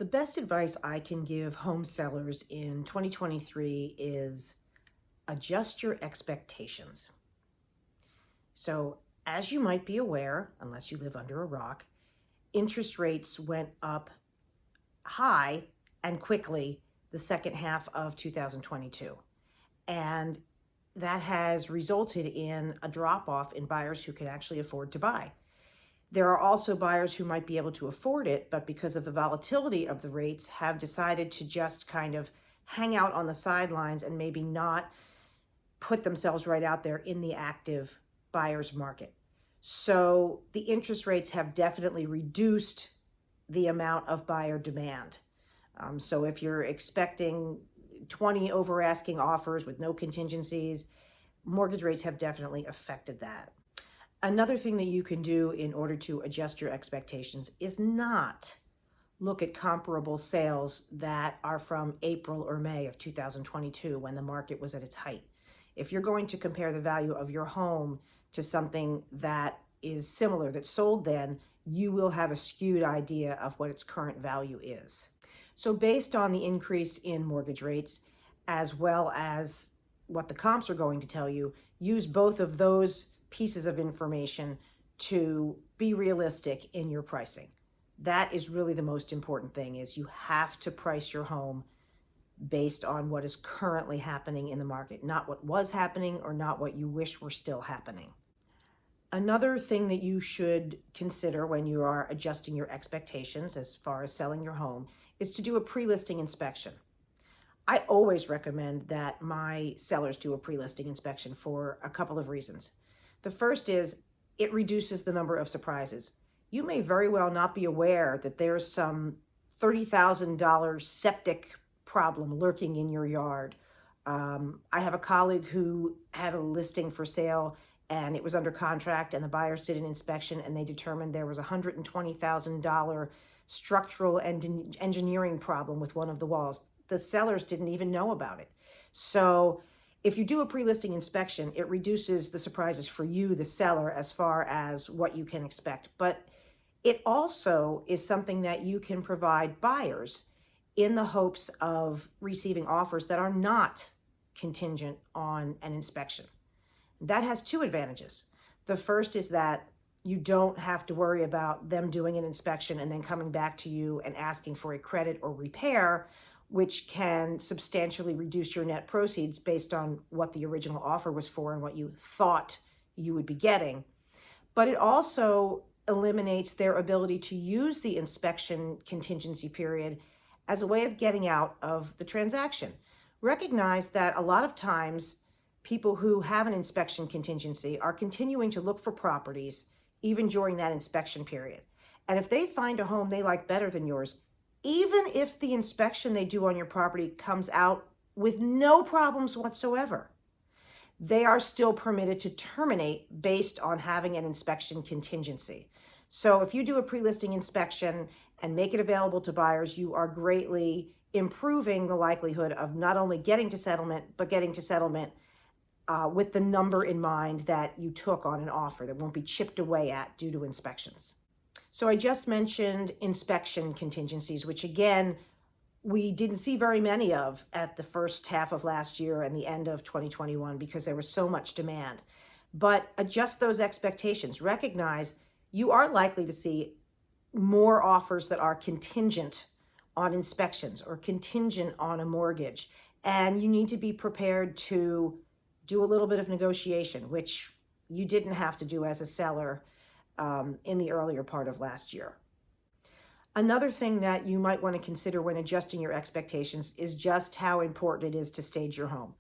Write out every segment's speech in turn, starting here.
The best advice I can give home sellers in 2023 is adjust your expectations. So, as you might be aware, unless you live under a rock, interest rates went up high and quickly the second half of 2022. And that has resulted in a drop off in buyers who can actually afford to buy. There are also buyers who might be able to afford it, but because of the volatility of the rates, have decided to just kind of hang out on the sidelines and maybe not put themselves right out there in the active buyer's market. So the interest rates have definitely reduced the amount of buyer demand. So if you're expecting 20 over asking offers with no contingencies, mortgage rates have definitely affected that. Another thing that you can do in order to adjust your expectations is not look at comparable sales that are from April or May of 2022 when the market was at its height. If you're going to compare the value of your home to something that is similar that sold then, you will have a skewed idea of what its current value is. So based on the increase in mortgage rates, as well as what the comps are going to tell you, use both of those pieces of information to be realistic in your pricing. That is really the most important thing, is you have to price your home based on what is currently happening in the market, not what was happening or not what you wish were still happening. Another thing that you should consider when you are adjusting your expectations as far as selling your home is to do a pre-listing inspection. I always recommend that my sellers do a pre-listing inspection for a couple of reasons. The first is it reduces the number of surprises. You may very well not be aware that there's some $30,000 septic problem lurking in your yard. I have a colleague who had a listing for sale and it was under contract, and the buyers did an inspection and they determined there was a $120,000 structural and engineering problem with one of the walls. The sellers didn't even know about it. So if you do a pre-listing inspection, it reduces the surprises for you, the seller, as far as what you can expect. But it also is something that you can provide buyers in the hopes of receiving offers that are not contingent on an inspection. That has two advantages. The first is that you don't have to worry about them doing an inspection and then coming back to you and asking for a credit or repair, which can substantially reduce your net proceeds based on what the original offer was for and what you thought you would be getting. But it also eliminates their ability to use the inspection contingency period as a way of getting out of the transaction. Recognize that a lot of times people who have an inspection contingency are continuing to look for properties even during that inspection period. And if they find a home they like better than yours, even if the inspection they do on your property comes out with no problems whatsoever, they are still permitted to terminate based on having an inspection contingency. So if you do a pre-listing inspection and make it available to buyers, you are greatly improving the likelihood of not only getting to settlement, but getting to settlement with the number in mind that you took on an offer that won't be chipped away at due to inspections. So I just mentioned inspection contingencies, which again, we didn't see very many of at the first half of last year and the end of 2021 because there was so much demand. But adjust those expectations. Recognize you are likely to see more offers that are contingent on inspections or contingent on a mortgage. And you need to be prepared to do a little bit of negotiation, which you didn't have to do as a seller in the earlier part of last year. Another thing that you might want to consider when adjusting your expectations is just how important it is to stage your home.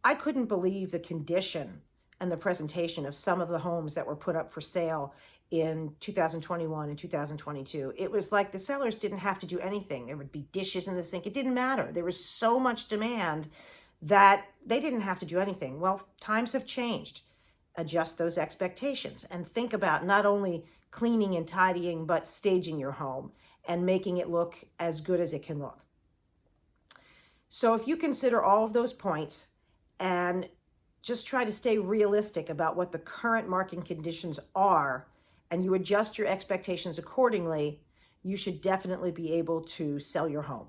I couldn't believe the condition and the presentation of some of the homes that were put up for sale in 2021 and 2022. It was like the sellers didn't have to do anything. There would be dishes in the sink. It didn't matter. There was so much demand that they didn't have to do anything. Well, times have changed. Adjust those expectations and think about not only cleaning and tidying, but staging your home and making it look as good as it can look. So if you consider all of those points and just try to stay realistic about what the current market conditions are, and you adjust your expectations accordingly, you should definitely be able to sell your home.